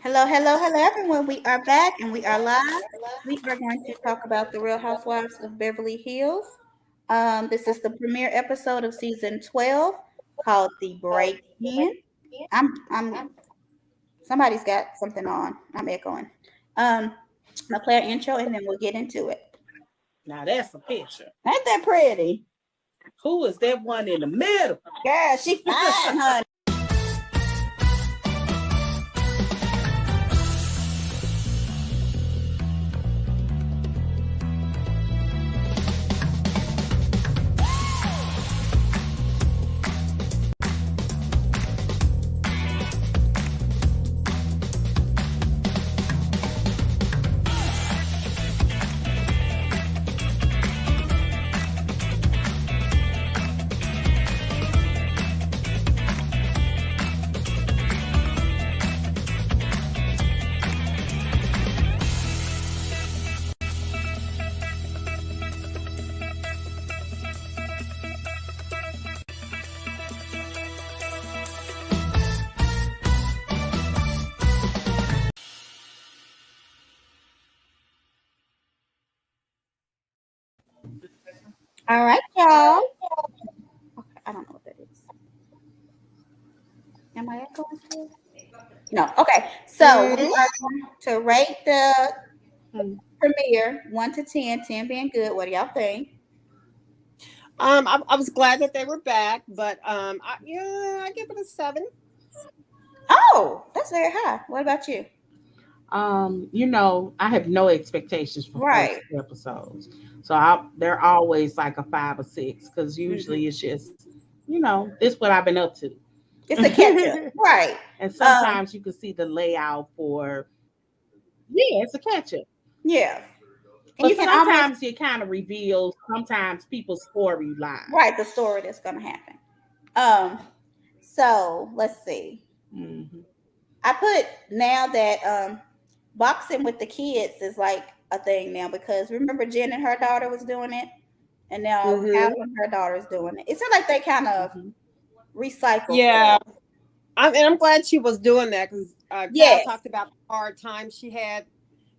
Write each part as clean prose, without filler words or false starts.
Hello, hello, hello, everyone. We are back and we are live. We are going to talk about the Real Housewives of Beverly Hills. This is the premiere episode of season 12 called The Break In. I'm somebody's got something on. I'm echoing. I'll play our intro and then we'll get into it. Now that's a picture. Ain't that pretty? Who is that one in the middle? Girl, she fine, honey. All right, y'all. Okay, I don't know what that is. Am I echoing still? No. Okay. So we are going to rate the premiere 1 to 10, 10 being good. What do y'all think? I was glad that they were back, but I give it a 7. Oh, that's very high. What about you? I have no expectations for Right. first episodes. So they're always like a 5 or 6 because usually it's just, this what I've been up to. It's a catch up. Right. And sometimes you can see the layout for, it's a catch up. Yeah. And but sometimes it kind of reveals sometimes people's storyline. Right, the story that's going to happen. So let's see. Mm-hmm. I put now that boxing with the kids is like a thing now because remember Jen and her daughter was doing it, and now Hal and her daughter is doing it. It's like they kind of recycle. Yeah, I'm glad she was doing that because Cal talked about the hard time she had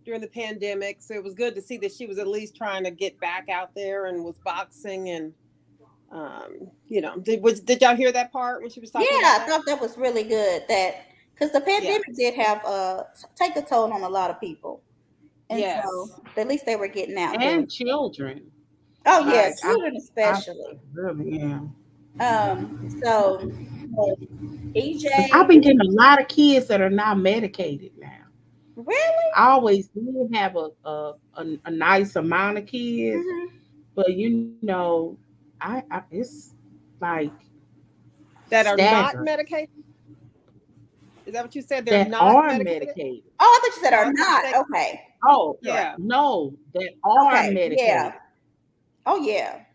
during the pandemic, so it was good to see that she was at least trying to get back out there and was boxing and. Did y'all hear that part when she was talking? Yeah, I thought that was really good. That because the pandemic did have take a toll on a lot of people, and so at least they were getting out and children. Oh yes, children especially. So EJ, I've been getting a lot of kids that are now medicated now. Really? I always did have a nice amount of kids, but it's like that are not medicated. Is that what you said? They're not medicated. Oh, I thought you said are not. Okay. Oh, yeah. No, that are medicated. Yeah. Oh, yeah.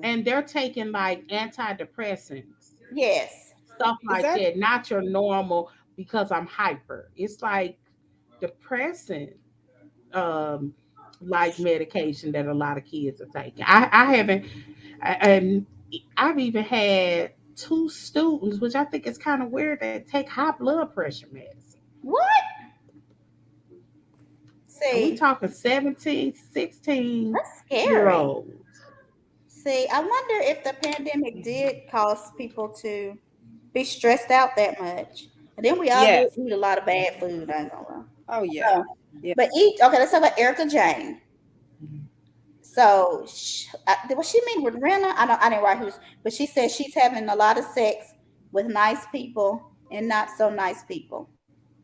And they're taking like antidepressants. Yes. Stuff like that. Not your normal because I'm hyper. It's like depressant like medication that a lot of kids are taking. I haven't, and I've even had 2 students, which I think is kind of weird, that take high blood pressure medicine. What? See, we talking 17, 16-year-olds. See, I wonder if the pandemic did cause people to be stressed out that much. And then we all did eat a lot of bad food. I know. Oh yeah. But okay, let's talk about Erica Jane. So, what she mean with Rena? I didn't write who's, but she said she's having a lot of sex with nice people and not so nice people.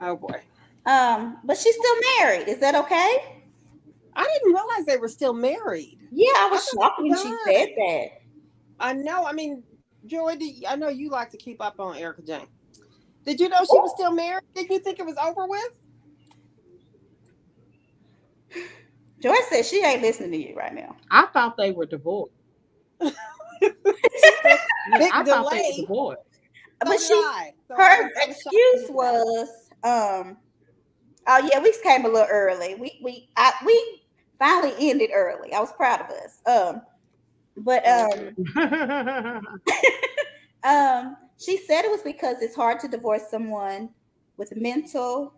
Oh boy. But she's still married. Is that okay? I didn't realize they were still married. Yeah, I was shocked when she said that. I know. I mean, Joy, I know you like to keep up on Erica Jane. Did you know she was still married? Did you think it was over with? Joy said she ain't listening to you right now. I thought they were divorced. Big I thought they were divorced. But her excuse was, oh yeah, we came a little early. We finally ended early. I was proud of us. She said it was because it's hard to divorce someone with mental,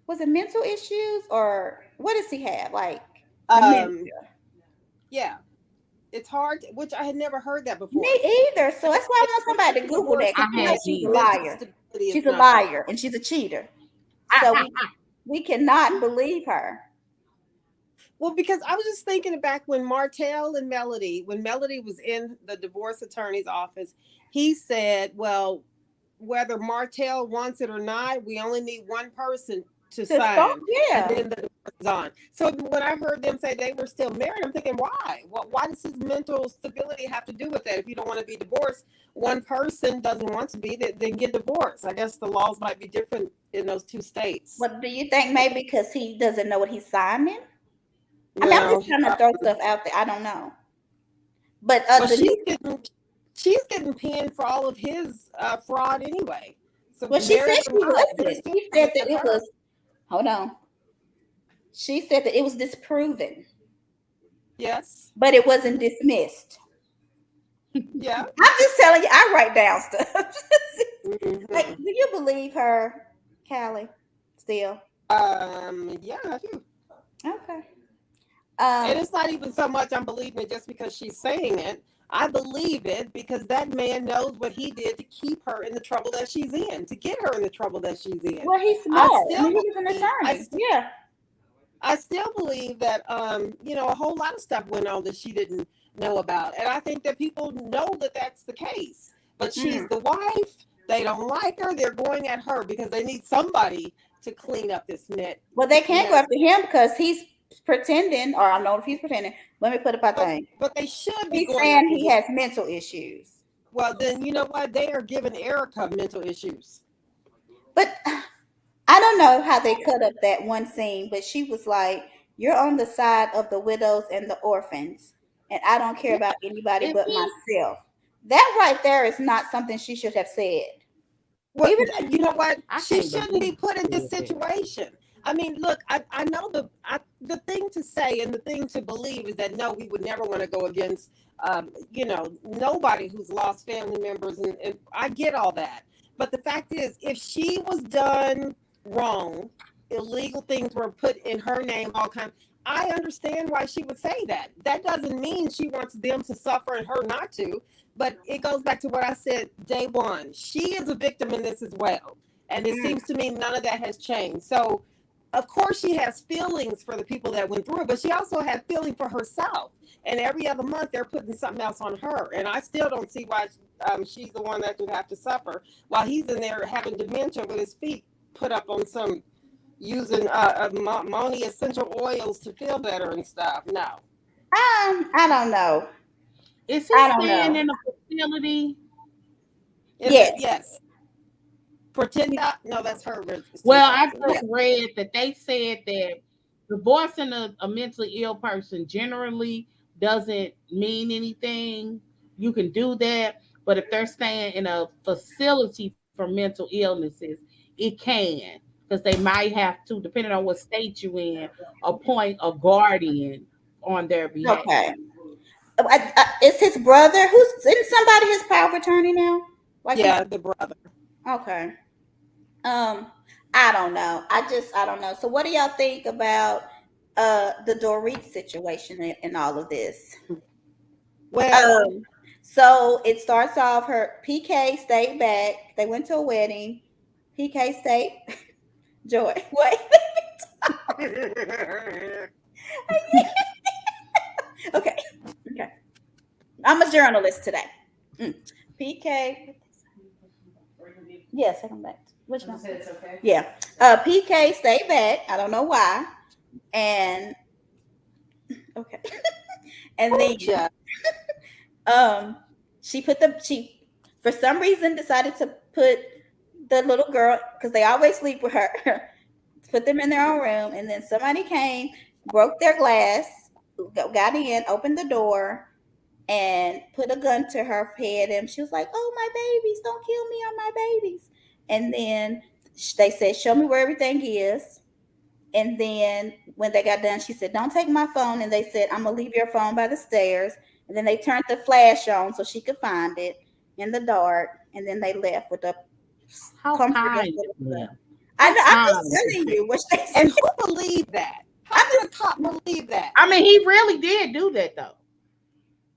was it mental issues or what does he have? Like Um, dementia. yeah, it's hard, which I had never heard that Me before. either. So that's why I want somebody to Google that Divorce, I because we know hadn't mental, she's a either. mental liar. stability is She's a not there. liar and she's a cheater. So we cannot believe her. Well, because I was just thinking back when Martell and Melody, when Melody was in the divorce attorney's office, he said, well, whether Martell wants it or not, we only need one person to To start, sign, and yeah. then the divorce is on. So when I heard them say they were still married, I'm thinking, why? Why does his mental stability have to do with that? If you don't want to be divorced, one person doesn't want to be, then get divorced. I guess the laws might be different in those two states. What do you think? Maybe because he doesn't know what he's signing? I mean, I'm Well, just trying to throw stuff out there. I don't know. But well, the new, she's getting pinned for all of his fraud anyway. So well, she said marriage or she not, they're wasn't. still She said coming that at it her. was, hold on. She said that it was disproven, Yes. but it wasn't dismissed. Yeah. I'm just telling you, I write down stuff. Like, Hmm. do you believe her, Callie? Still? Yeah, I do. Okay. And Um, it's not even so much I'm believing it just because she's saying it. I believe it because that man knows what he did to keep her in the trouble that she's in, to get her in the trouble that she's in. well, he's I smart. I still mean, he was an believe, attorney. Yeah. I still believe that a whole lot of stuff went on that she didn't know about, and I think that people know that that's the case. But she's Mm. the wife. They don't like her. They're going at her because they need somebody to clean up this Well, they can't go mess. after him because he's pretending, or I don't know if he's pretending. Let me put up a thing. But they should be He's going saying after he him. has mental issues. Well, then you know what? They are giving Erica mental issues. But I don't know how they cut up that one scene, but she was like, "You're on the side of the widows and the orphans, and I don't care Yeah. about anybody Is but he? myself." That right there is not something she should have said. Well, Even you know what? I She can't shouldn't be believe put in he this did that. situation. I mean, look, I know the thing to say and the thing to believe is that no, we would never want to go against, nobody who's lost family members, and I get all that. But the fact is, if she was done wrong, illegal things were put in her name, all kind. I understand why she would say that. That doesn't mean she wants them to suffer and her not to. But it goes back to what I said day one. She is a victim in this as well. And it mm, seems to me none of that has changed. So, of course, she has feelings for the people that went through it, but she also had feeling for herself. And every other month, they're putting something else on her. And I still don't see why she's the one that would have to suffer while he's in there having dementia with his feet put up on some using ammonia essential oils to feel better and stuff. No. I don't know. Is he I don't staying know. in a facility? Yes. Yes. For no, that's her. It's ten Well, I thousand. just Yeah. read that they said that divorcing a mentally ill person generally doesn't mean anything. You can do that, but if they're staying in a facility for mental illnesses, it can because they might have to, depending on what state you in, appoint a guardian on their behalf. Okay. Is his brother who's isn't somebody his power of attorney now? Like his Yeah, the brother. okay. Um, I don't know. I don't know. So what do y'all think about the Dorit situation and all of this? Well, Um, so it starts off her PK stayed back. They went to a wedding. PK stayed Joy. Wait. Okay. Okay. I'm a journalist today. Mm. PK. Yes, I come back. Which one? Yeah. PK stayed back. I don't know why. And okay. And oh, then Jeff. um she for some reason decided to put the little girl because they always sleep with her, put them in their own room, and then somebody came, broke their glass, got in, opened the door, and put a gun to her head, and she was like, "Oh, my babies, don't kill me on my babies." And then they said, "Show me where everything is." And then when they got done, she said, "Don't take my phone." And they said, "I'm gonna leave your phone by the stairs." And then they turned the flash on so she could find it in the dark. And then they left with a How comforter kind full of of stuff. them. I know. I'm just Time to telling spare. you what they And said. who believed that? How did a cop believe that? I mean, he really did do that though.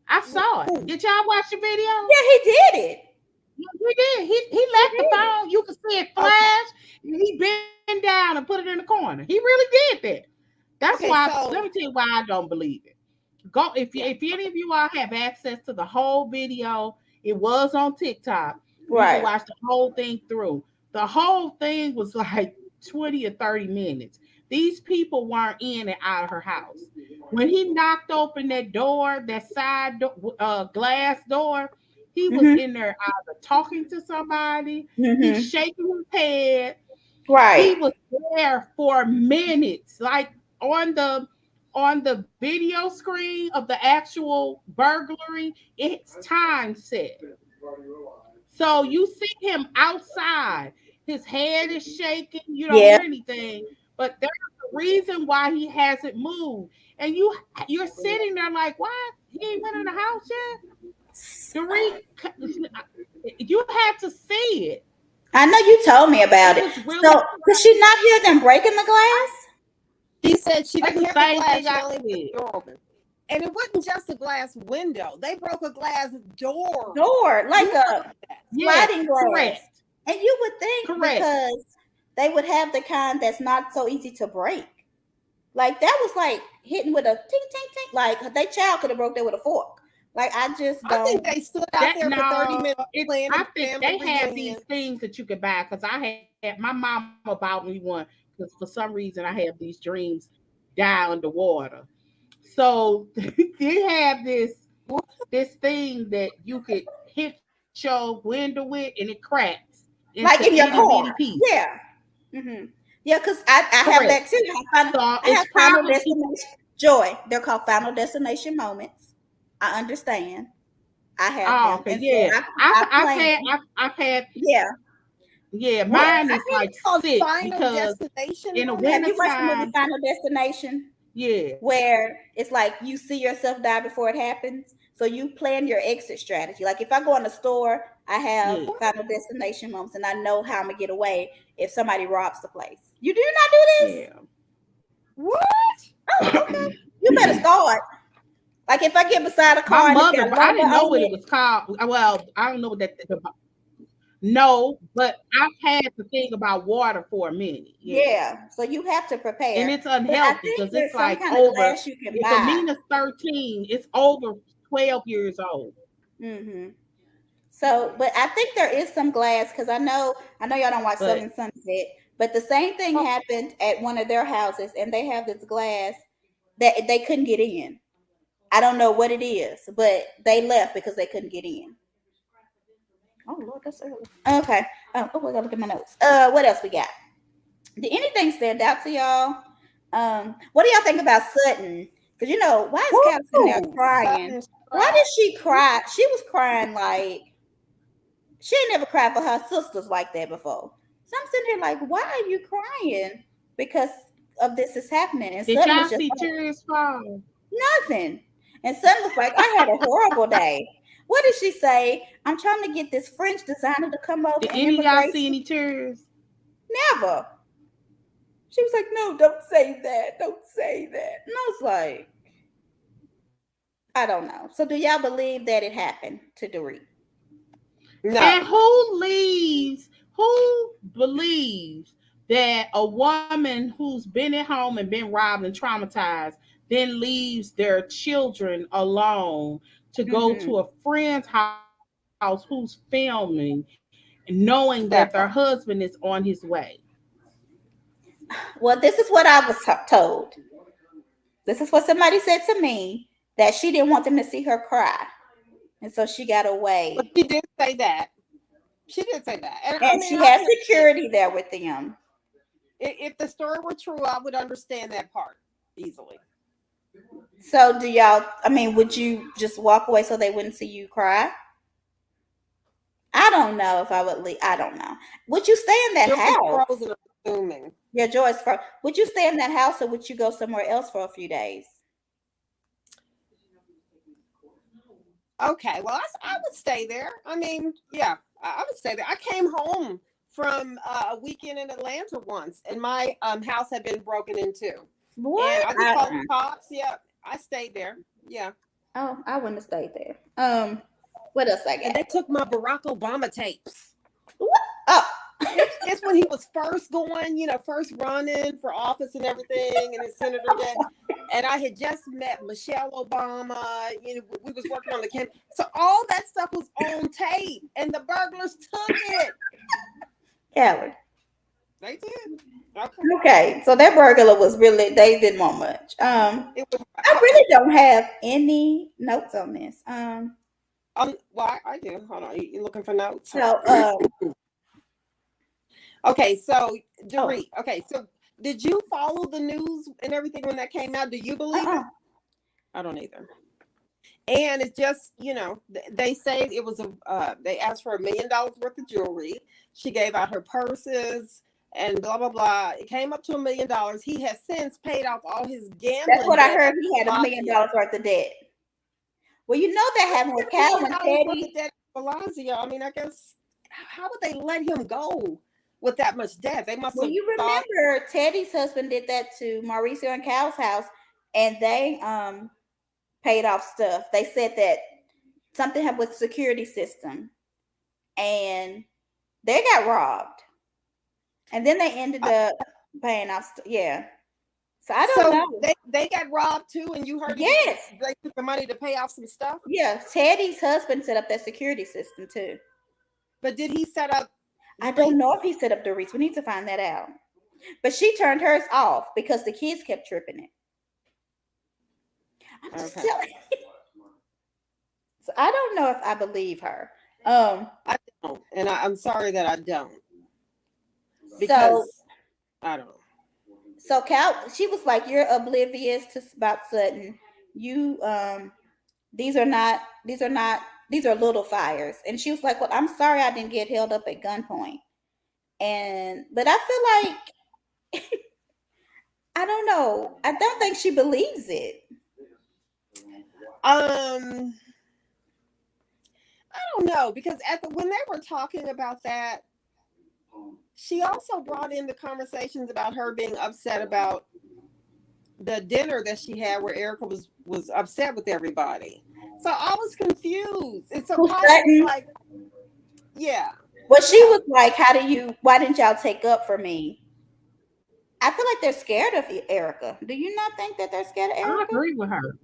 I saw it. Who? Did y'all watch the video? Yeah, he did it. Yeah, he did. He He left the did it. phone. You could see it Okay. flash, and he bent down and put it in the corner. He really did that. That's Okay, why. Let me so tell you why I don't believe it. Go yeah. if any of you all have access to the whole video. It was on TikTok. You can Right. watch the whole thing through. The whole thing was like 20 or 30 minutes. These people weren't in and out of her house. When he knocked open that door, that side glass door, he was Mhm. in there either talking to somebody, he's Mhm. shaking his head. He Right. was there for minutes, like on the video screen of the actual burglary. It's time set. So you see him outside. His head is shaking. You don't Yeah. hear anything, but there's a reason why he hasn't moved. And you're sitting there like, why he ain't went in the house yet? The you had to see it. I know you told me about It it. was really So did she not hear them breaking the glass? She said she that's didn't the hear the same glass. thing She I only heard the said. door open. And it wasn't just a glass window. They broke a glass door. Door, like You heard a that. Yes, sliding glass. correct, And you would think correct. because they would have the kind that's not so easy to break. Like that was like hitting with a ting ting ting. Like their child could have broke that with a fork. Like I just I think don't. they stood out That there for 30 no, minutes it. playing I a think family they have these reunion. things that you could buy because I had my mama bought me one because for some reason I have these dreams die underwater. So they have this thing that you could hit your window with and it cracks into Like in itty your bitty car. pieces. Yeah. Mm-hmm. Yeah, because I have Correct. that too. So I it's have final probably destination joy. They're called final destination moments. I understand. I have oh them. okay And so yeah. I plan. I've had Yeah. yeah. What? Mine I is think like it's called 6 Final because Destination in the Have Moment. you watched the movie wintertime, Final Destination? yeah. Where it's like you see yourself die before it happens. So you plan your exit strategy. Like if I go in the store, I have Yeah. final destination moments and I know how I'm gonna get away if somebody robs the place. You do not do this? Yeah. What? Oh, okay. You better start. Like if I get beside a My car and it's mother, got but I lumber didn't know on what it it, was called. Well, I don't know what that thing about. No, but I've had the thing about water for a minute. Yeah. yeah. So you have to And prepare. it's But I unhealthy think because it's there's some like kind of over, glass you can if buy. Amina's 13, it's over 12 years old. Hmm. So, but I think there is some glass because I know y'all don't watch But Southern Sunset, but the same thing Oh, happened at one of their houses, and they have this glass that they couldn't get in. I don't know what it is, but they left because they couldn't get in. Oh Lord, that's early. Okay. Oh, I gotta look at my notes. What else we got? Did anything stand out to y'all? What do y'all think about Sutton? Because why is Cal sitting there woo! crying? Sudden Why cry. did she cry? She was crying like she ain't never cried for her sisters like that before. So I'm sitting here like, why are you crying? Because of this is happening. And did Sutton y'all was just see like, Tears Fall? nothing. And Sutton was like, I had a horrible day. What did she say? I'm trying to get this French designer to come over Did and any of y'all see immigration. any tears? Never. She was like, no, don't say that. Don't say that. And I was like, I don't know. So do y'all believe that it happened to Dorit? No. And who believes that a woman who's been at home and been robbed and traumatized then leaves their children alone to go Mm-hmm. to a friend's house who's filming, knowing that their That husband part. is on his way? Well, this is what I was told. This is what somebody said to me that she didn't want them to see her cry. And so she got But away. she did say that. She did say that. And I And mean, she I had can understand. security there with them. If the story were true, I would understand that part easily. So do y'all, I mean, would you just walk away so they wouldn't see you cry? I don't know if I would leave. I don't know. Would you stay in that Joy's house? frozen, I'm assuming. Yeah, Joyce, would you stay in that house or would you go somewhere else for a few days? Okay, well, I would stay there. I mean, yeah, I would stay there. I came home from a weekend in Atlanta once, and my house had been broken into. What? And I just called the cops. Yeah, I stayed there. Yeah. Oh, I wouldn't have stayed there. What else I got? And they took my Barack Obama tapes. What? Oh. It's when he was first going, first running for office and everything, and his senator day. And I had just met Michelle Obama. We was working on the campaign, so all that stuff was on tape, and the burglars took it. Coward. They did. Okay, so that burglar was really, they didn't want much. I really don't have any notes on this. Well, I do. Hold on, you looking for notes? So, okay, so Dorit. Okay, so did you follow the news and everything when that came out? Do you believe it? I don't either. And it's just, they say it was they asked for $1 million worth of jewelry. She gave out her purses and blah, blah, blah. It came up to $1 million. He has since paid off all his gambling. That's what I heard. He had $1 million worth of debt. Well, that happened with Cal and Teddy. Bellagio. I mean, I guess, how would they let him go with that much debt? They must have. Well, you remember Teddy's husband did that to Mauricio and Cal's house, and they paid off stuff. They said that something happened with the security system, and they got robbed. And then they ended up paying off. Yeah. So I don't know. They got robbed too, and you heard? Yes. They took the money to pay off some stuff. Yeah. Teddy's husband set up that security system too. But did he set up? I don't know if he set up the REITs. We need to find that out. But she turned hers off because the kids kept tripping it. I'm just telling you. So I don't know if I believe her. I don't, and I'm sorry that I don't. Because I don't know. So Cal, she was like, "You're oblivious to about Sutton. You, these are little fires." And she was like, "Well, I'm sorry I didn't get held up at gunpoint." But I feel like I don't know. I don't think she believes it. I don't know, because when they were talking about that, she also brought in the conversations about her being upset about the dinner that she had where Erica was upset with everybody. So I was confused. And so like, yeah. Well, she was like, why didn't y'all take up for me? I feel like they're scared of Erica. Do you not think that they're scared of Erica? I agree with her.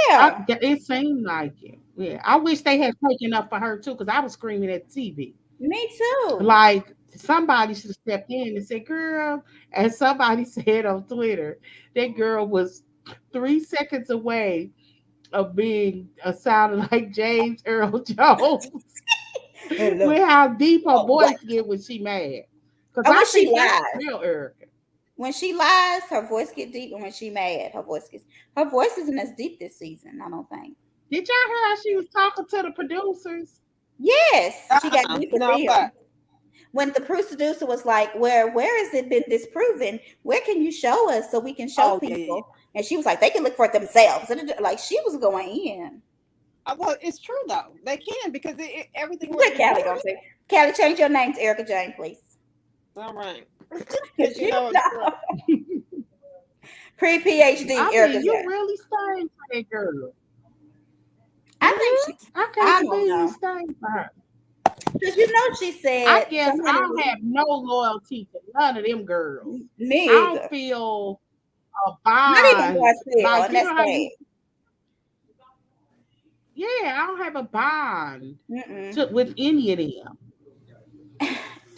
Yeah. It seemed like it. Yeah. I wish they had taken up for her too, because I was screaming at TV. Me too. Like, somebody should have stepped in and said, "Girl," and somebody said on Twitter, that girl was 3 seconds away of being sounding like James Earl Jones with how deep her voice get when she mad. Because I think that's real Erica. When she lies, her voice get deep, and when she mad, her voice isn't as deep this season, I don't think. Did y'all hear how she was talking to the producers? Yes, she got deep when the producer was like, where has it been disproven? Where can you show us so we can show people? Yeah. And she was like, they can look for it themselves. Like, she was going in. Well, it's true though. They can, because everything. What Callie gonna say? Callie, change your name to Erica Jane, please. All right. Pre-PhD Erica Jane. You really staying for that girl? I think I can't believe you staying for her. Because she said, I guess I don't have no loyalty to none of them girls. Me either. I don't feel a bond. Not even Garcelle, and that's bad. Yeah, I don't have a bond with any of them.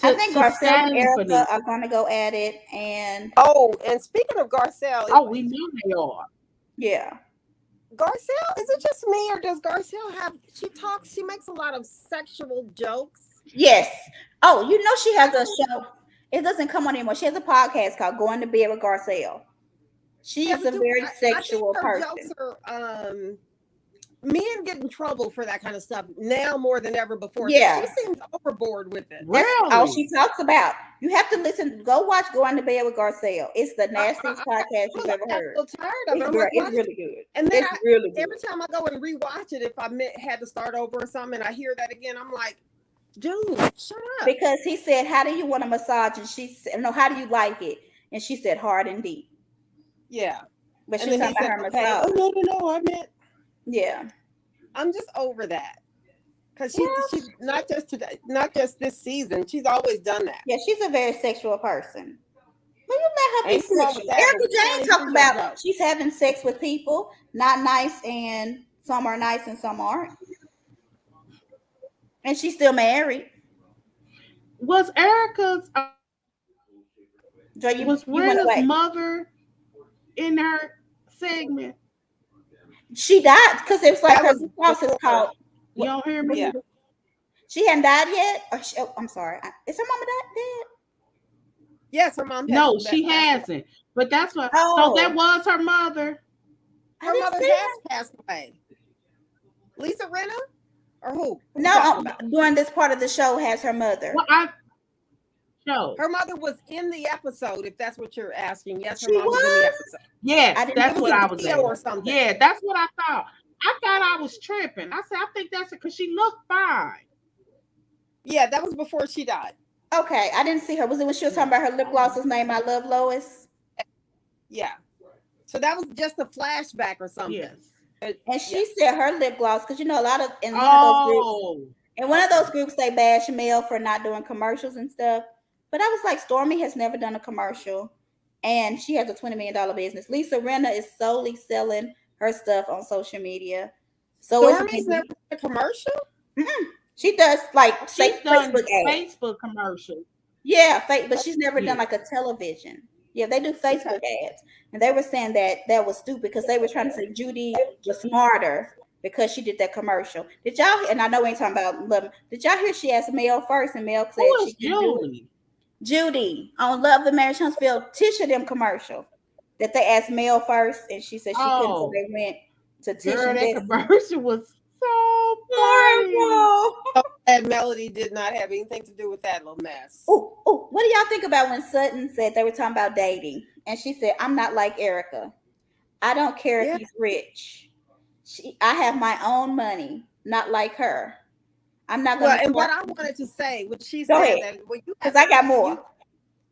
I think Garcelle and Erica are going to go at it. And speaking of Garcelle. We knew they are. Yeah. Garcelle, is it just me, or does Garcelle she makes a lot of sexual jokes? Yes. Oh, she has a show. It doesn't come on anymore. She has a podcast called Going to Bed with Garcelle. She's a very sexual person. Jokes are, men get in trouble for that kind of stuff now more than ever before. Yeah. So she seems overboard with it. That's all she talks about. You have to listen. Go watch Going to Bed with Garcelle. It's the nastiest podcast you've ever heard. I'm so tired of it. It's really good. And then really good. Every time I go and rewatch it, if I had to start over or something and I hear that again, I'm like, Dude, shut up. Because he said, "How do you want a massage?" And she said, "No, how do you like it?" And she said, "Hard and deep." Yeah. But And she was then he talking about said, her okay. Oh, massage. no, I meant. Yeah. I'm just over that. Because Well, she's not just today, not just this season. She's always done that. yeah, she's a very sexual person. But you let her be Ain't nothing wrong with sexual. that, but Erica we can't Jane talked include that about joke. she's having sex with people, not nice, and some are nice and some aren't. And she's still married. Was Erica's Joy, was you went Rena's away. mother in her segment? She died because it was like That her was house is before. called. You don't hear me? Yeah. She hadn't died yet? Or oh, I'm sorry. Is her mama dead? Yes, her mom No, she passed away. hasn't. But that's what. So that Oh, was her mother. I Her didn't mother see has her. passed away. Lisa Rinna? Or who? Who you No, talking about? during this part of the show has her mother. Well, I show. Her mother was in the episode, if that's what you're asking. Yes, her She mom was in the was? episode. Yes, I didn't that's It was what a I was video at. or something. Yeah, that's what I thought. I thought I was tripping. I said, I think that's it because she looked fine. Yeah, that was before she died. Okay, I didn't see her. Was it when she was talking about her lip gloss's name? I love Lois. Yeah. So that was just a flashback or something. Yes. And she said her lip gloss, because you know a lot of in Oh, one of those groups they bash Mel for not doing commercials and stuff. But I was like, Stormy has never done a commercial, and she has a $20 million business. Lisa Rinna is solely selling her stuff on social media. So Stormy's never done a commercial? she does like she's done Facebook ads. Facebook commercials. Yeah, but she's never done Yeah. like a television. Yeah, they do Facebook ads, and they were saying that was stupid because they were trying to say Judy was smarter because she did that commercial. Did y'all? And I know we ain't talking about Love. Did y'all hear she asked Mel first, and Mel said Who she is couldn't do it. Julie? Judy on Love the Marriage Huntsville Tisha them commercial that they asked Mel first, and she said she couldn't, so Oh, they went to Tisha. girl, and that Bessie. commercial was so funny. Horrible. That Melody did not have anything to do with that little mess. Oh, what do y'all think about when Sutton said they were talking about dating? And she said, I'm not like Erica. I don't care if he's rich. I have my own money, not like her. I'm not going Well, to. and what I wanted to say, what she Go said, ahead. that well, Because I got more.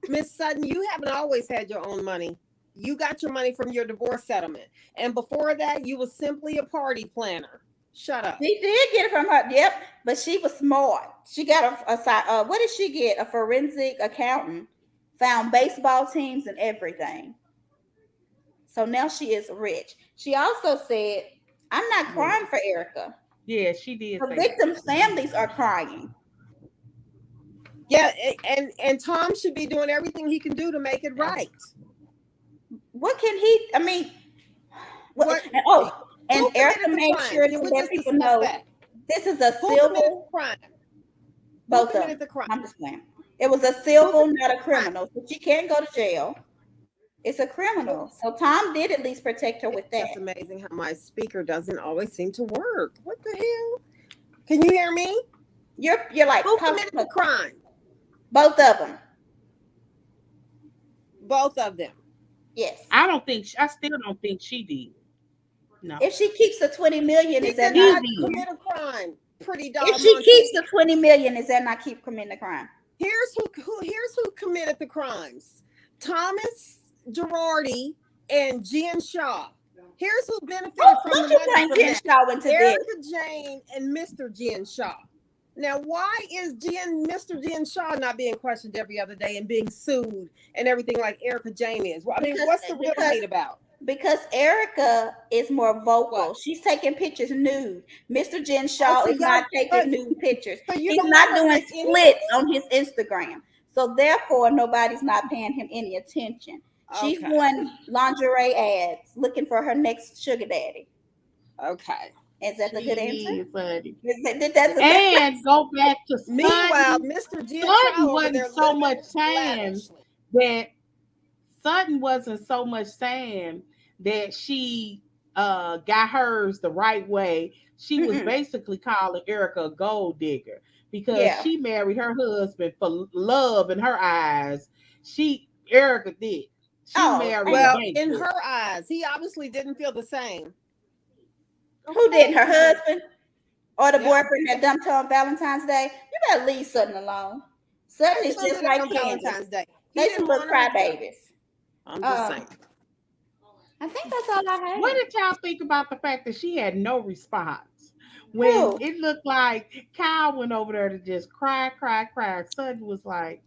Miss Sutton, you haven't always had your own money. You got your money from your divorce settlement. And before that, you was simply a party planner. Shut up. She did get it from her. Yep, but she was smart. She got a what did she get? A forensic accountant. Found baseball teams and everything. So now she is rich. She also said, I'm not crying for Erica. Yeah, she did. The victims' families are crying. Yeah, and Tom should be doing everything he can do to make it right. What can he? I mean, and Erica made sure to let people know this is a civil crime. Both of them. I'm just saying. It was a civil, not a criminal. So she can't go to jail. It's a criminal. So Tom did at least protect her with that. It's amazing how my speaker doesn't always seem to work. What the hell? Can you hear me? You're like, who committed the crime? Both of them. Both of them. Yes. I still don't think she did. No. If she keeps the 20 million, is that not commit a crime? Pretty dog. If she keeps the 20 million, is that not keep committing a crime? Here's who committed the crimes: Thomas Girardi and Jen Shaw. Here's who benefited from the money from Jen Shaw into Erica Jane and Mr. Jen Shaw. Now, why is Mr. Jen Shaw not being questioned every other day and being sued and everything like Erica Jane is? Well, I mean, what's the real hate about? Because Erica is more vocal. What? She's taking pictures nude. Mr. Jen Shaw is not taking nude pictures. So he's not doing splits on his Instagram. So therefore, nobody's not paying him any attention. She's doing lingerie ads, looking for her next sugar daddy. Okay. Is that the good answer? And go back to Sutton. Meanwhile, Mr. Jen Sutton wasn't so much saying that Sutton wasn't so much saying that she got hers the right way. She was basically calling Erica a gold digger because she married her husband for love in her eyes. Erica did. She married in her eyes. He obviously didn't feel the same. Who did? Her husband? or the Yeah. boyfriend that dumped her on Valentine's Day, you better leave Sutton alone. How Sutton you is gonna do just that like on Candace. Valentine's Day? He They some didn't little want her. crybabies. I'm just Um, saying. I think that's all I What have. did y'all think about the fact that she had no response when Who? it looked like Kyle went over there to just cry, cry, cry? Sudden was like,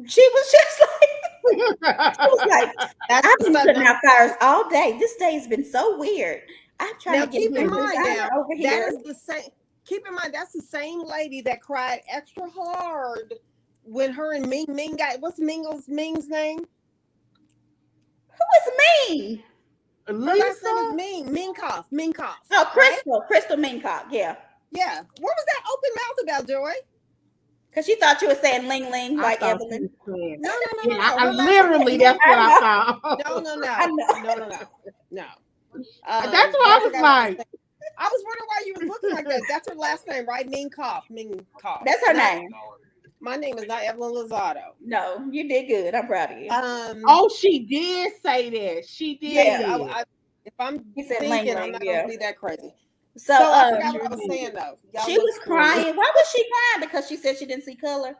She was just like, she was like, That's I've the been putting sudden. out fires all day. This day's been so weird. I'm trying Now to get keep in my mind designer now over that here. is the same. Keep in mind that's the same lady that cried extra hard when her and Ming got what's Ming's name? Who is mean? Her last name is Lisa? Minkoff, Oh, right? Crystal Mincock, yeah. Yeah. What was that open mouth about, Joy? Because she thought you were saying Ling Ling I like thought she Evelyn. was saying, yeah, No. I Her last name literally, is that's what I I know. thought. I know. No. That's But what I I was forgot what I was like. saying. I was wondering why you was looking like that. That's her last name, right? Minkoff. That's her Not name. my name is not Evelyn Lozado. No, you did good. I'm proud of you. Oh, she did say that. She Yeah. did. If I'm He said Ling thinking, I'm Ling, not gonna yeah. be that crazy. So So I She forgot sure what I was did. saying though. Y'all she look was silly. crying. Why was she crying? Because she said she didn't see color.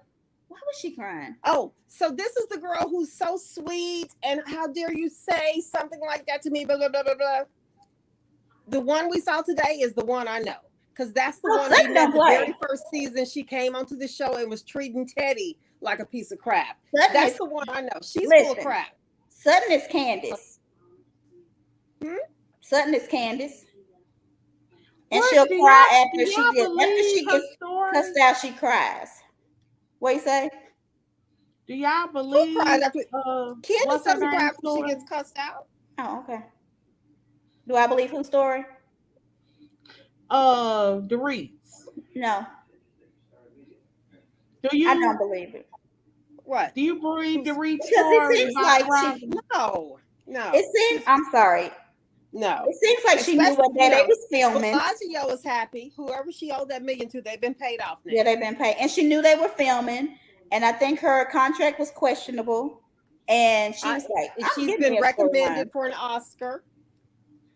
Why was she crying? Oh, so this is the girl who's so sweet, and how dare you say something like that to me? Blah blah blah blah blah. The one we saw today is the one I know. Because that's the Oh, one we Sutton don't met the very play. first season. She came onto the show and was treating Teddy like a piece of crap. Sutton That's is, the one I know. She's full of listen, crap. Sutton is Candace. Hmm? Sutton is Candace. And What she'll do cry do after y'all after believe she her gets story? cussed out, she cries. What you say? Do y'all Who cried believe after Candace what's her doesn't cry name after she story? gets cussed out? Oh, okay. Do I believe whose story? The Reeds. No, Do I don't you believe it. What? do you believe the Who's Reed Because it story seems about like the she robbery? no. it No. seems I'm sorry. No. It seems like she knew Especially, what day they was filming. Bellagio is happy. Whoever she owed that million to, they've been paid off now. Yeah, they've been paid. And she knew they were filming. And I think her contract was questionable. And she was like, I'm She's getting been me a storyline. recommended for an Oscar.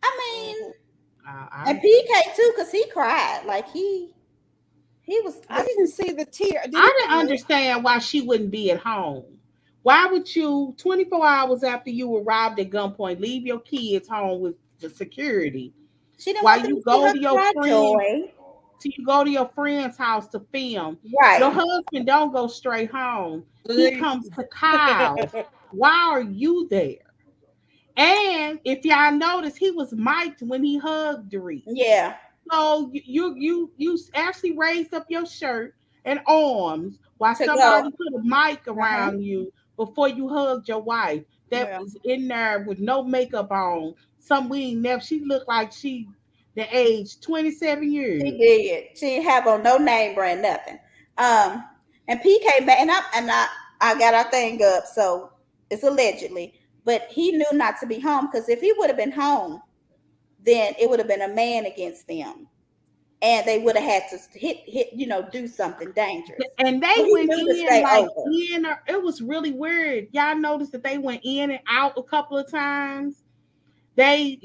I mean, Mhm. and I PK too, because he cried. Like he was I listen, didn't see the tear. Did he I didn't cry? understand why she wouldn't be at home. Why would you, 24 hours after you were robbed at gunpoint, leave your kids home with the security she didn't while want them you to see go her to your cry, friend Joy. till you go to your friend's house to film? Your Right. husband don't go straight home. He comes to Kyle's. Why are you there? And if y'all notice, he was mic'd when he hugged Dorit. Yeah. So you actually raised up your shirt and arms while To go. somebody put a mic Uh-huh. around you before you hugged your wife that Yeah. was in there with no makeup on. Some we ain't never. She looked like she the age 27 She years. did. She didn't have on no name brand, nothing. Um, and PK I got our thing up, so it's allegedly, but he knew not to be home because if he would have been home, then it would have been a man against them, and they would have had to do something dangerous. And they So he went knew to in stay like over. it was really weird. Y'all noticed that they went in and out a couple of times. They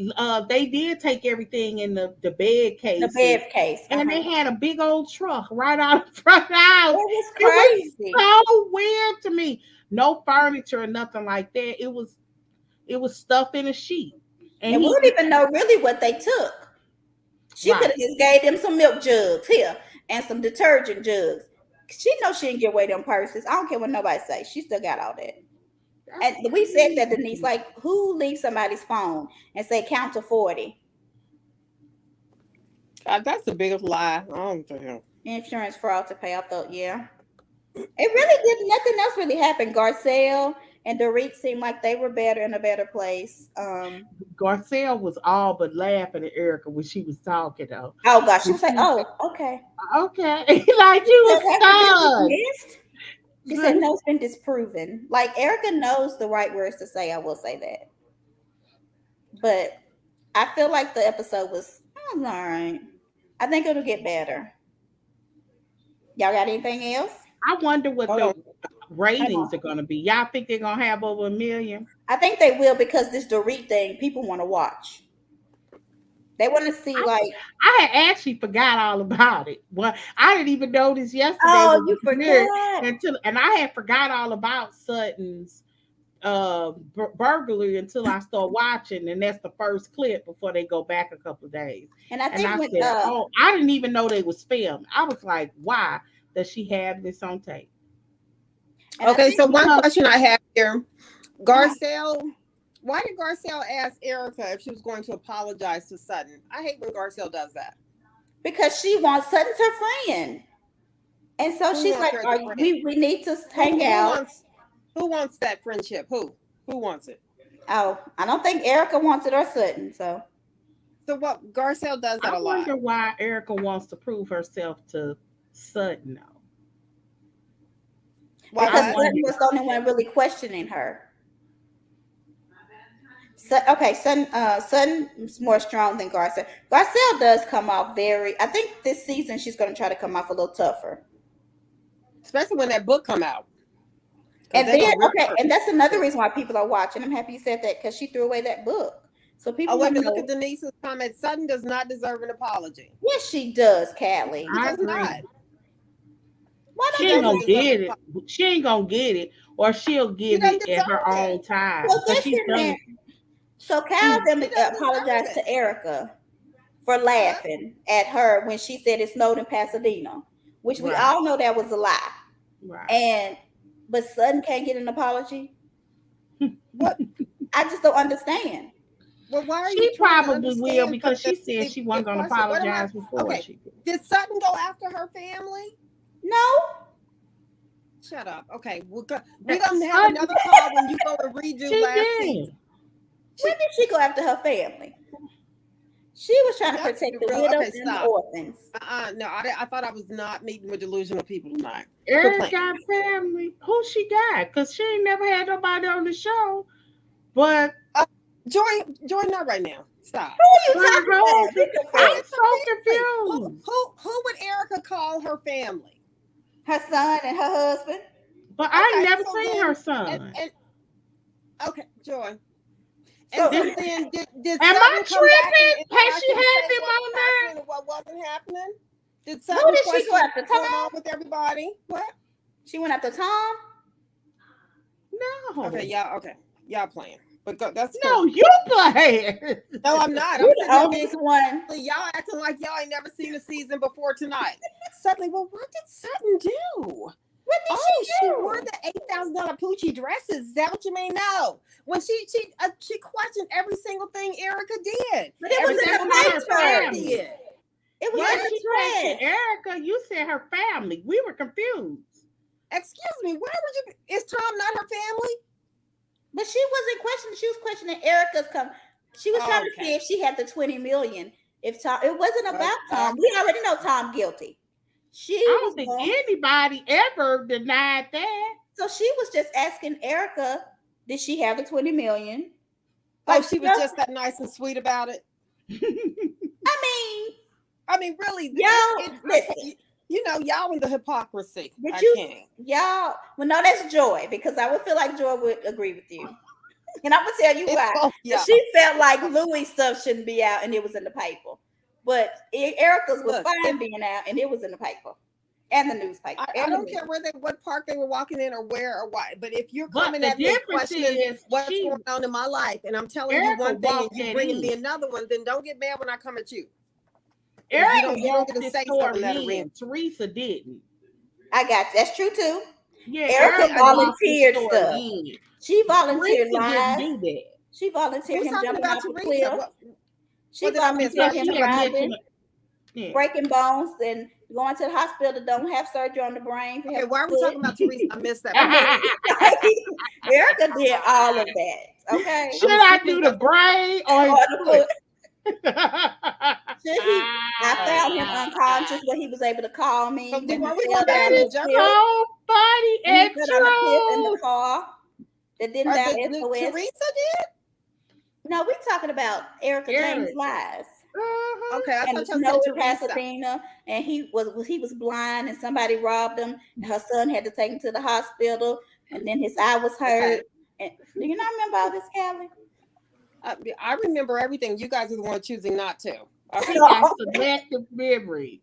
did take everything in the bed The cases, bed case. and Uh-huh. they had a big old truck right out in front of the house. It was It was crazy. so weird to me. No furniture or nothing like that. It was stuff in a sheet. And And we don't he even know really what they took. She could right. have just gave them some milk jugs here and some detergent jugs. She knows she didn't give away them purses. I don't care what nobody say. She still got all that. That's And we said that, Denise, like, who leaves somebody's phone and say count to 40? That's the biggest lie. I don't think. Insurance fraud to pay off the, yeah. It really did nothing else really happened. Garcelle and Dorit seemed like they were better in a better place. Garcelle was all but laughing at Erica when she was talking though. Oh gosh, she And was like, she was oh, okay. okay. Like She you said, was has it been stunned. dismissed? She said, no, it's been disproven. Like Erica knows the right words to say. I will say that. But I feel like the episode was all right. I think it'll get better. Y'all got anything else? I wonder what Hold on. the ratings are gonna be. Y'all think they're gonna have over 1 million? I think they will because this Dorit thing, people want to watch. They want to see like. I had actually forgot all about it. Well, I didn't even notice yesterday Oh, when you we premiered forgot. and I had forgot all about Sutton's burglary until I start watching, and that's the first clip before they go back a couple of days. And I And think I when said, "Oh, I didn't even know they was filmed." I was like, "Why does she have this on tape?" and I Okay, think so one question I have here, uh, Garcelle. Why did Garcelle ask Erica if she was going to apologize to Sutton? I hate when Garcelle does that. because she wants Sutton's her friend, and so Who she's wants like, her as "Are a friend? we need to Who hang who out?" wants who wants that friendship? Who wants it? Oh, I don't think Erica wants it or Sutton. So So what? Garcelle does that I a lot. wonder why Erica wants to prove herself to Sutton. Though. Why I because what? Sutton wonder. was the only one really questioning her. So, okay, Sutton's more strong than Garcelle. Garcelle does come off very. I think this season she's going to try to come off a little tougher. Especially when that book come out, because And they're then, gonna rip okay, her. and that's another reason why people are watching. I'm happy you said that because she threw away that book. So Oh people wait a want to minute! Look at know. Denise's comment. Sutton does not deserve an apology. Yes, she does, Callie. She I does agree. not. Why She She don't ain't you doesn't gonna just? deserve an get it. apology. She ain't gonna get it, or she'll She give doesn't it at her deserve own it. time Well, because she's listen, done man. it. So Cal She them She doesn't deserve apologized it. to Erica for Huh? laughing at her when she said it snowed in Pasadena, which we right, all know that was a lie. right. And but Sutton can't get an apology. What? I just don't understand. Well, why are you She trying to probably will understand? But because she said she the wasn't gonna question, what am I? apologize before Okay, she did. did Sutton go after her family? No, Shut up. Okay, we're That gonna have Sutton, another call when you go and redo she last season. did. when She, did she go after her family? She was trying to y'all protect be the real. widows Okay, and the stop. orphans. No, I thought I was not meeting with delusional people tonight. Quit Eric playing. got family. Who she got? Because she ain't never had nobody on the show. But Joy, not right now. Stop. Who are you her talking about? husband, Be I'm confessed. so Family. Who confused. who would Erica call her family? Her son and her husband. But I ain't Okay, never so seen her then son. and okay, Joy. And So Did, so then did am I Sutton come back tripping? and Has she actually had say them what on was there? happening and what wasn't happening? Did who Sutton did she go question after? what's going Tom? on with everybody? What? She went after Tom. Okay, No. y'all playing. But that's cool. No, you playing. No, I'm not. I'm You sitting the here being oldest one. y'all acting like y'all ain't never seen a season before tonight. Suddenly, well, what did Sutton do? What did Oh, she she do? wore the $8,000 Poochie dresses. Is that what you mean? No. When she questioned every single thing Erica did. But it Every was But in that's single not thing her the Sutton paper. family. did. It was Yeah, in What? the she trash. questioned Erica. You said her family. We were confused. Excuse me. Why would you? Is Tom not her family? But she wasn't questioning. She was questioning Erica's come. She was trying to see Okay. if she had the 20 million. If Tom, it wasn't about Tom. Okay. We already know Tom guilty. She I was don't think going. anybody ever denied that. So she was just asking Erica, did she have the 20 million? Oh, Like she she was does. just that nice and sweet about it. I I mean, really, mean, y'all listen. you know, y'all in the hypocrisy. Did I you can't. y'all? Well, no, that's Joy because I would feel like Joy would agree with you, and I'm gonna tell you It's why. both 'Cause y'all. she felt like Louis stuff shouldn't be out, and it was in the paper. But Erica's was Look, fine being out, and it was in the paper and the newspaper. I And the don't care news. what park they were walking in or where or why. But if you're But coming the at me difference questioning is what's she going on in my life, and I'm telling you Erica one thing and walked you that bringing in. me another one, then don't get mad when I come at you. Erica You don't walked get to this say stuff in story that arena. in. Teresa didn't. I got you. That's true too. Yeah, Erica Erica walked this volunteered story stuff. in. She volunteered Teresa didn't lies. do that She volunteered Who's him talking jumping about off a Teresa? cliff. She What did I miss? volunteered because Who's him she talking had about driving, mentioned. Yeah. breaking bones, and going to the hospital to don't have surgery on the brain. Okay, why are we talking about Teresa? I missed that part. Erica did all of that. Okay. Should I do the brain or his Or the foot? foot. I found him unconscious, but he was able to call me. So then When why he we fell going back down to the the That is jump? cliff, so funny when he and fell down the cliff in the true. car that didn't Or dial the SOS. Teresa did? No, we're talking about Erica James' Eric. lies. Uh-huh. Okay, I And the thought y'all snow said in Teresa. Pasadena, and he was blind, and somebody robbed him. And her son had to take him to the hospital, and then his eye was hurt. Okay. And do you not remember all this, Callie? I remember everything. You guys are the one choosing not to. She got selective memory.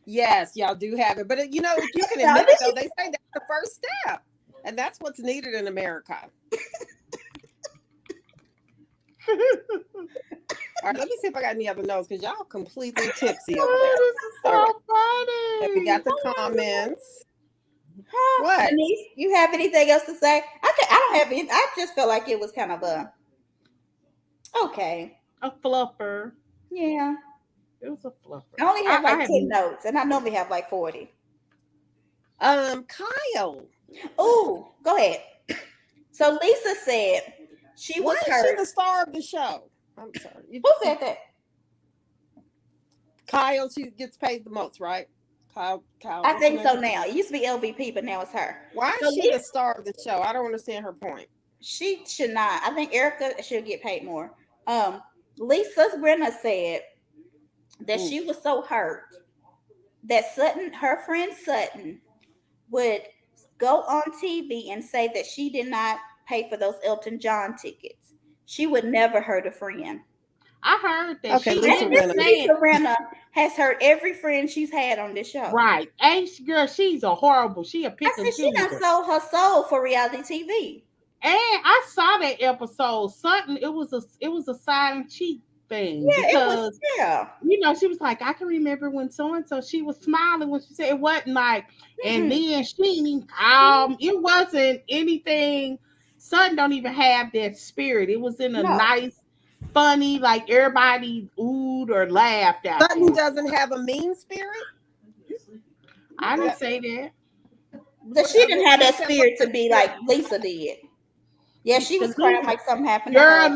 Yes, y'all do have it. But if you can No, admit it, though, they say that's the first step. And that's what's needed in America. All right, let me see if I got any other notes because y'all completely tipsy over there. This is so All funny. right. We got the comments. What? Denise, you have anything else to say? I don't have any. I just felt like it was kind of a okay. A fluffer. Yeah. It was a fluffer. I only have like 10 haven't- notes, and I normally have like 40. Kyle. Oh, go ahead. So Lisa said she was Why is she hurt. the star of the show? I'm sorry. Who said that? Kyle, she gets paid the most, right? Kyle. I think so now. It used to be LVP, but now it's her. Why is she the star of the show? I don't understand her point. She should not. I think Erica should get paid more. Lisa's Brenna said that she was so hurt that Sutton, her friend Sutton, would go on TV and say that she did not pay for those Elton John tickets. She would never hurt a friend. I heard that. Okay, Lisa Brenna has hurt every friend she's had on this show. Right. Ain't girl, she's a horrible. She a pick and chooser. She done sold her soul for reality TV. And I saw that episode. Sutton, it was a side and cheek thing. Yeah, because it was, she was like, I can remember when so and so, she was smiling when she said it wasn't like, and then she it wasn't anything. Sutton don't even have that spirit. It was in a nice, funny, like everybody oohed or laughed at. Sutton doesn't have a mean spirit. I didn't say that. But she didn't have that spirit to be like Lisa did. Yeah, she was crying like something happened. Girl,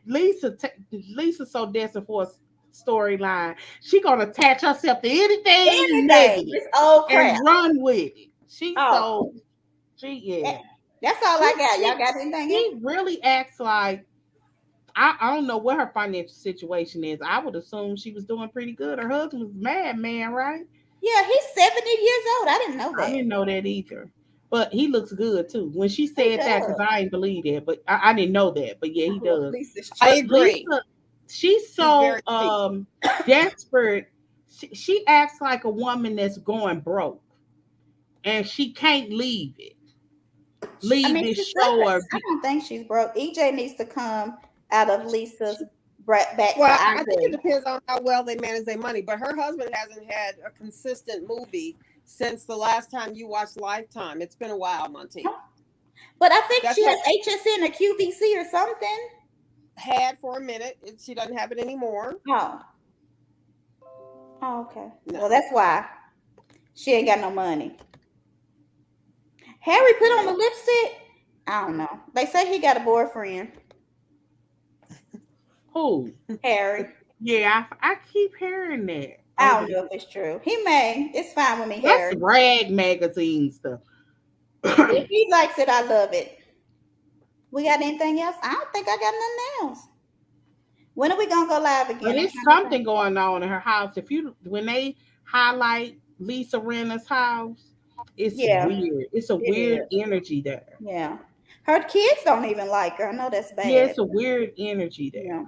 Lisa's so desperate for a storyline. She gonna attach herself to anything negative and run with it. That's all I got. Y'all got anything? She really acts like I don't know what her financial situation is. I would assume she was doing pretty good. Her husband was madman, right? Yeah, he's 70 years old. I didn't know that. I didn't know that either. But he looks good too. When she said that, because I didn't believe that, but I didn't know that. But yeah, he does. I agree. Lisa, she's so desperate. She acts like a woman that's going broke, and she can't leave it. This show. I don't think she's broke. EJ needs to come out of Lisa's back. Well, I think it depends on how well they manage their money. But her husband hasn't had a consistent movie since the last time you watched Lifetime. It's been a while, Monty. But I think she has HSN or QVC or something. Had for a minute. She doesn't have it anymore. Oh, okay. No. Well, that's why she ain't got no money. Harry put on the lipstick. I don't know. They say he got a boyfriend. Who? Harry. Yeah, I keep hearing that. I don't know if it's true. He may. It's fine with me, Harry. That's rag magazine stuff. If he likes it, I love it. We got anything else? I don't think I got nothing else. When are we gonna go live again? But there's something going on in her house. When they highlight Lisa Rinna's house, it's weird. It's a weird energy there. Yeah. Her kids don't even like her. I know that's bad. Yeah, it's a weird energy there. Yeah.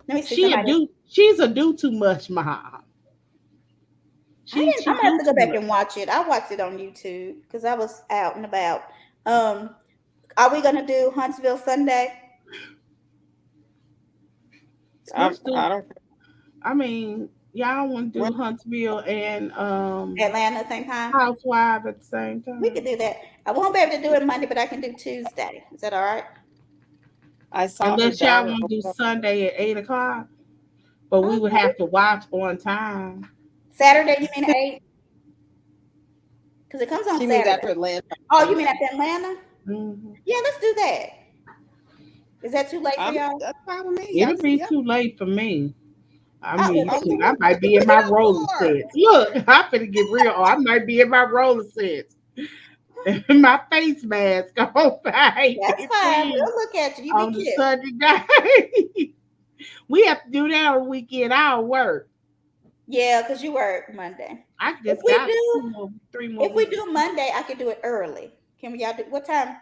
Let me see. She's a do too much mom. I'm gonna have to go back and watch it. I watched it on YouTube because I was out and about. Are we gonna do Huntsville Sunday? I mean, y'all want to do Huntsville and Atlanta at the same time? Housewives at the same time. We could do that. I won't be able to do it Monday, but I can do Tuesday. Is that all right? Unless y'all want to do Sunday at 8:00, but we would have to watch on time. Saturday, you mean 8? Because it comes on Saturday. Means after Atlanta. Oh, you mean after Atlanta? Mm-hmm. Yeah, let's do that. Is that too late for y'all? That's fine with me. It'll be too late for me. I mean, I might be in my roller sets. Look, I'm finna get real. I might be in my roller sets. My face mask on. That's fine. We'll look at you. On the Sunday night. We have to do that on the weekend. I'll work. Yeah, because you work Monday. I just got 3 more. If we do Monday, I can do it early. Can we y'all do what time?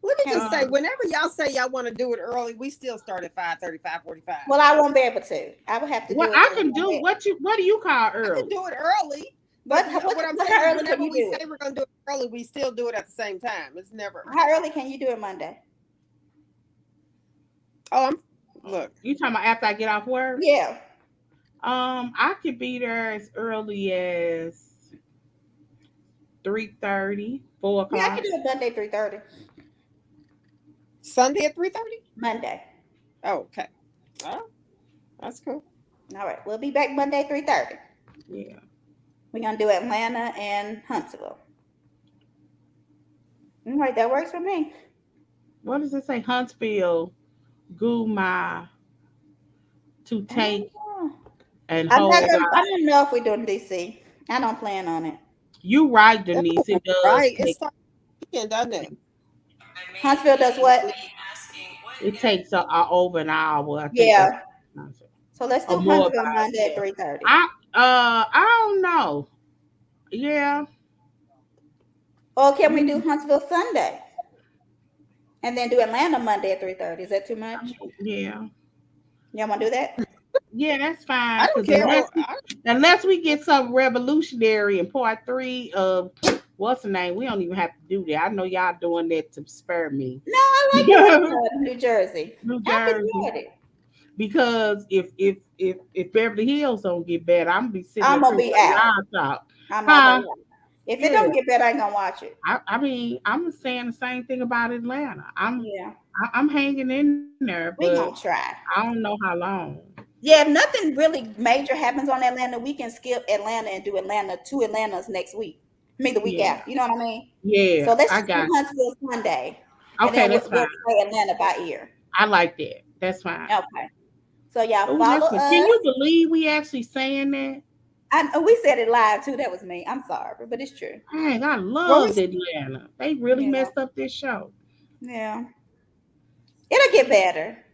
Let me just say, whenever y'all say y'all want to do it early, we still start at 5:30, 5:45. Well, I won't be able to. I would have to do Well, it. I can do what do you call I early? can do it early. What I'm saying how is early can whenever you we do say it? we're going to do it early, we still do it at the same time. It's never. How early can you do it Monday? Oh, look. You talking about after I get off work? Yeah. I could be there as early as 3:30, 4 o'clock. Yeah, I can do it Monday 3:30. Sunday at 3:30? Monday. Oh, okay. Oh, that's cool. All right. We'll be back Monday 3:30. Yeah. We're gonna do Atlanta and Huntsville. All right, that works for me. What does it say? Huntsville, Guma to take and I'm not hold gonna. I out. don't know if we're doing DC. I don't plan on it. You right, Denise. It does. Right. Take, It's weekend, doesn't it? Huntsville does what? it takes over an hour. I think Yeah. that's So let's do or more. Huntsville Monday at 3:30. I don't know. Yeah. Or can we do Huntsville Sunday? And then do Atlanta Monday at 3:30. Is that too much? Yeah. Y'all wanna do that? Yeah, that's fine. I don't care. Unless we get something revolutionary in part 3 of what's the name, we don't even have to do that. I know y'all doing that to spare me. No, I like the New Jersey. New I Jersey. enjoyed it. Because if Beverly Hills don't get better, I'm gonna be sitting. I'm gonna be out. I'm not gonna if it don't get better, I ain't gonna watch it. I mean, I'm saying the same thing about Atlanta. Yeah. I'm hanging in there, We but gonna try. I don't know how long. Yeah, if nothing really major happens on Atlanta, we can skip Atlanta and do two Atlantas next week. I mean the week after. You know what I mean? Yeah. So let's I just do got Huntsville Sunday. Okay, and then that's we'll fine. play Atlanta by ear. I like that. That's fine. Okay. So y'all follow us. Can you believe we actually saying that? We said it live too. That was me. I'm sorry, but it's true. Dang, I loved Atlanta. They really messed up this show. Yeah. It'll get better.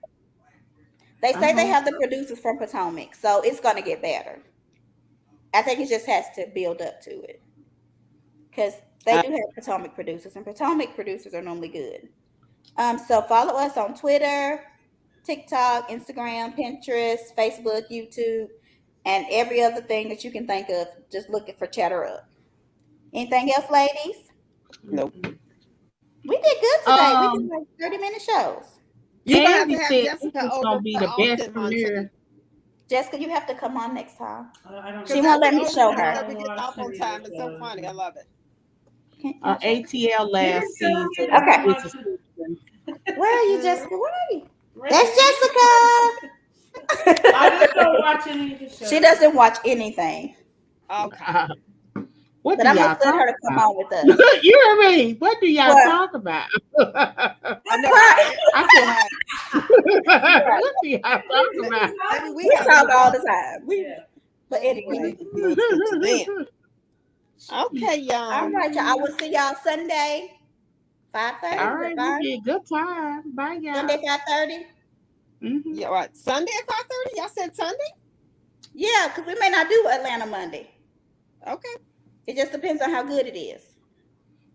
They say they have the producers from Potomac, so it's going to get better. I think it just has to build up to it. Because they do have Potomac producers, and Potomac producers are normally good. So follow us on Twitter, TikTok, Instagram, Pinterest, Facebook, YouTube, and every other thing that you can think of. Just looking for ChatHerUp. Anything else, ladies? Nope. We did good today. We did like 30-minute shows. You have Andy to have said Jessica this is over gonna be the best premiere. Jessica, you have to come on next time. She won't let me show her. We get off on time. It's so funny. I love it. ATL last season. Okay. Where are you, Jessica? Where are you? That's Jessica. I just don't watch any of the shows. She doesn't watch anything. Okay. What but do I'm y'all gonna let her to come on with us. You hear me? What do y'all talk about? I know. What do y'all talk about? We talk all the time. But anyway. Okay, y'all. All right, y'all. I will see y'all Sunday, 5:30. All right, we did good time. Bye, y'all. Sunday, 5:30. Yeah, right. Sunday at 5:30. Y'all said Sunday? Yeah, because we may not do Atlanta Monday. Okay. It just depends on how good it is.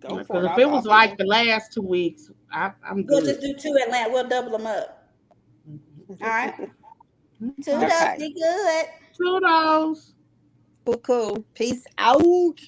Go for it. If it was like the last 2 weeks, I'm good. We'll just do 2 Atlanta. We'll double them up. All right. Toodles, be good. Toodles. Cool. Peace out.